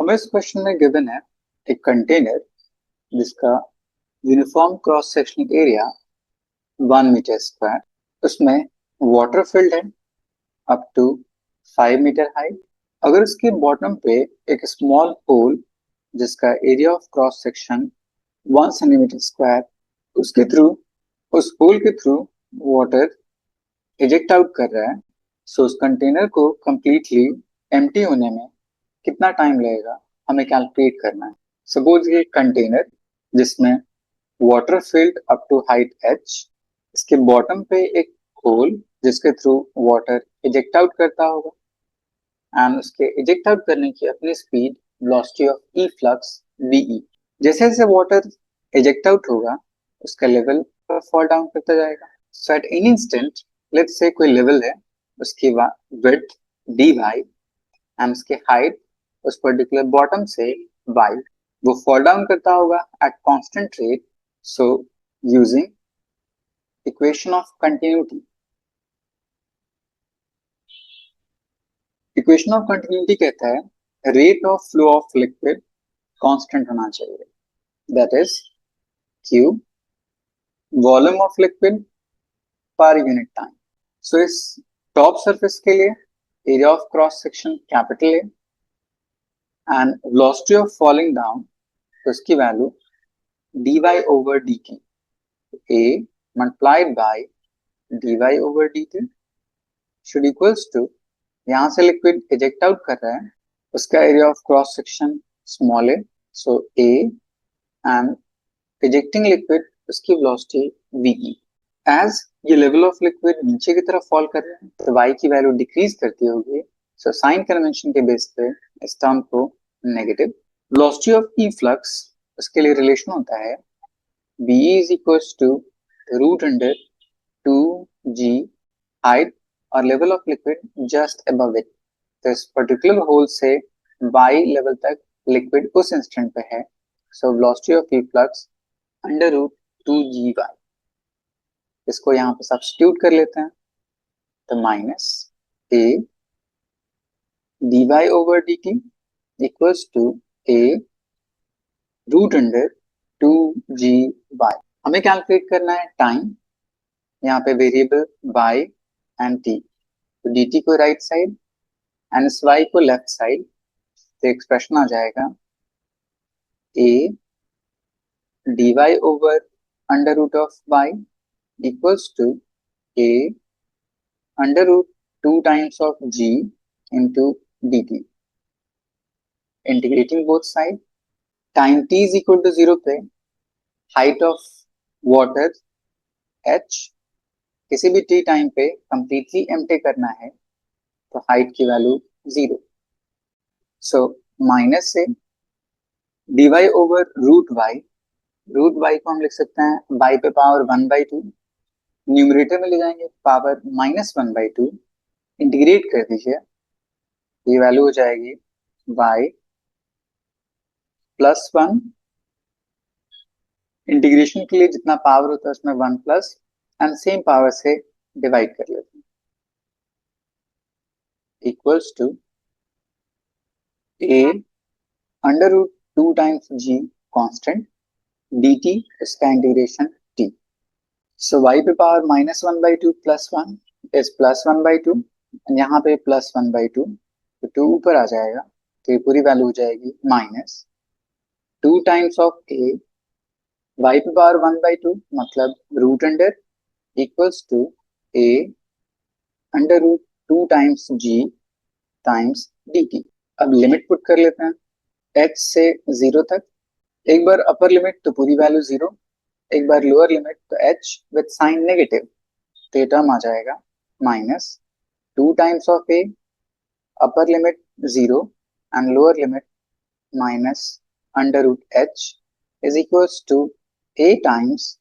हमें इस क्वेश्चन में गिवन है एक कंटेनर जिसका uniform cross sectional area 1 metre square, उसमें वाटर फिल्ड है अप टू 5 मीटर हाइट। अगर उसके बॉटम पे एक स्मॉल होल जिसका area of cross section 1 centimetre square, उसके थ्रू उस होल के थ्रू वाटर इजेक्ट आउट कर रहा है, सो उस कंटेनर को कंप्लीटली एम्प्टी होने में कितना टाइम लगेगा हमें कैलकुलेट करना है। सपोज ये कंटेनर जिसमें water filled up to height h, इसके बॉटम पे एक होल जिसके थ्रू वाटर इजेक्ट आउट करता होगा एंड उसके इजेक्ट आउट करने की अपनी speed velocity of E flux ve। जैसे जैसे वाटर इजेक्ट आउट होगा उसका लेवल फॉल डाउन करता जाएगा। So at any instant let's say कोई लेवल है, उसकी विड्थ dy एंड उसके हाइट उस पर्टिकुलर बॉटम से y, वो फॉल डाउन करता होगा at constant rate. So using equation of continuity, equation of continuity कहता है rate of flow of liquid constant होना चाहिए, that is q volume of liquid per unit time. So इस top surface के लिए area of cross section capital A and velocity of falling down, तो इसकी value dy over dt, a multiplied by dy over dt should equals to, यहां से liquid eject out कर रहा है उसका area of cross section small a, so a and ejecting liquid उसकी velocity ve। As ये लेवल ऑफ लिक्विड नीचे की तरफ फॉल कर रहे हैं तो y की वैल्यू डिक्रीज करती होगी, सो साइन कन्वेंशन के बेस पे इस टर्म को negative. Velocity of E flux, उसके लिए रिलेशन होता है ve is equals to root under 2g height और level of liquid just above it. तो इस पर्टिकुलर होल से y लेवल तक लिक्विड उस इंस्टेंट पे है, so velocity of efflux under root 2gy। इसको यहाँ पे सब्स्टिट्यूट कर लेते हैं तो minus a dy over dt equals to a root under 2gy। हमें कैलकुलेट करना है टाइम, यहाँ पे वेरिएबल y एंड t, तो dt को राइट साइड एंड इस y को लेफ्ट साइड, तो एक्सप्रेशन आ जाएगा a dy over under root of y equals to a under root 2 times of g into dt। Integrating both side, time t is equal to 0 पे height of water h किसी भी t time पे completely empty करना है तो height की value 0, so minus से dy over root y, root y को हम लिख सकते हैं y पे पावर 1/2, न्यूमरेटर में ले जाएंगे पावर -1/2, इंटीग्रेट कर दीजिए, ये वैल्यू हो जाएगी y +1, इंटीग्रेशन के लिए जितना पावर होता है उसमें 1 प्लस एंड सेम पावर से डिवाइड कर लेते हैं, equals to a under root 2 times g constant dt, इसका इंटीग्रेशन t। सो y पे पावर -1/2 +1 इज +1/2, यहाँ पे +1/2, तो 2 ऊपर आ जाएगा तो ये पूरी वैल्यू हो जाएगी -2 टाइम्स ऑफ a, y पे पावर 1/2 मतलब root under equals to a under root 2 times g times dt। अब लिमिट पुट कर लेते हैं h से 0 तक, एक बार अपर लिमिट तो पूरी वैल्यू 0, एक बार लोअर लिमिट तो h विद साइन नेगेटिव, तो ये टर्म आ जाएगा -2 times of a, upper limit 0 and lower limit minus under root h is equals to a times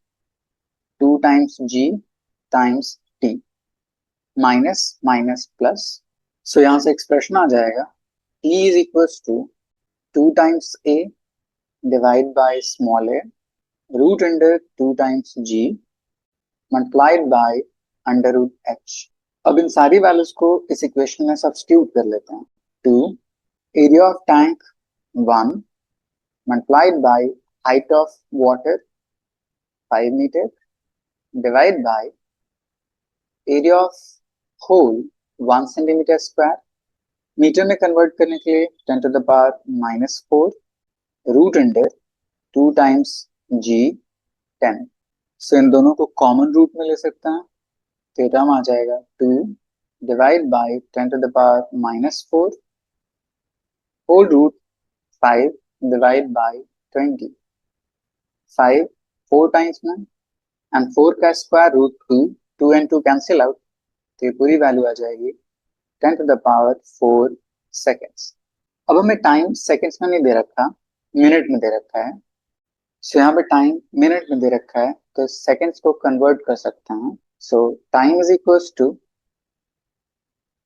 2 times g times t, minus minus plus, so यहां से expression आ जाएगा e is equals to 2 times a divide by small a root under 2 times g multiplied by under root h। अब इन सारी values को इस equation में substitute कर लेते हैं। 2 area of tank 1 multiplied by height of water 5 meter divided by area of hole 1 centimetre square. Metre में convert करने के लिए 10 to the power -4 root under 2 times G 10. So इन दोनों को कॉमन रूट में ले सकते हैं, तो टर्म आ जाएगा 2 divide by 10 to the power -4 whole root 5 divide by 20. 5 4 times में एंड 4 का square root 2. 2 and 2 cancel out, तो ये पूरी वैल्यू आ जाएगी 10 to the power 4 सेकेंड्स. अब हमें टाइम सेकेंड्स में नहीं दे रखा, मिनट में दे रखा है. सो यहाँ पे टाइम मिनट में दे रखा है, तो सेकेंड्स को कन्वर्ट कर सकते हैं. So time is equals to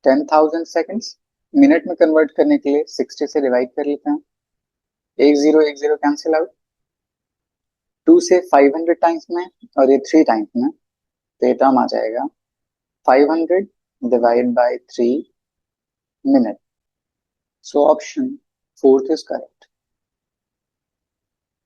10,000 seconds. Minute में कन्वर्ट करने के लिए 60 से डिवाइड कर लेते हैं. एक जीरो कैंसिल आउट. 2 से 500 टाइम्स में और ये 3 टाइम्स में, तो ये टर्म आ जाएगा 500 divide by 3 minute. So option 4 is correct.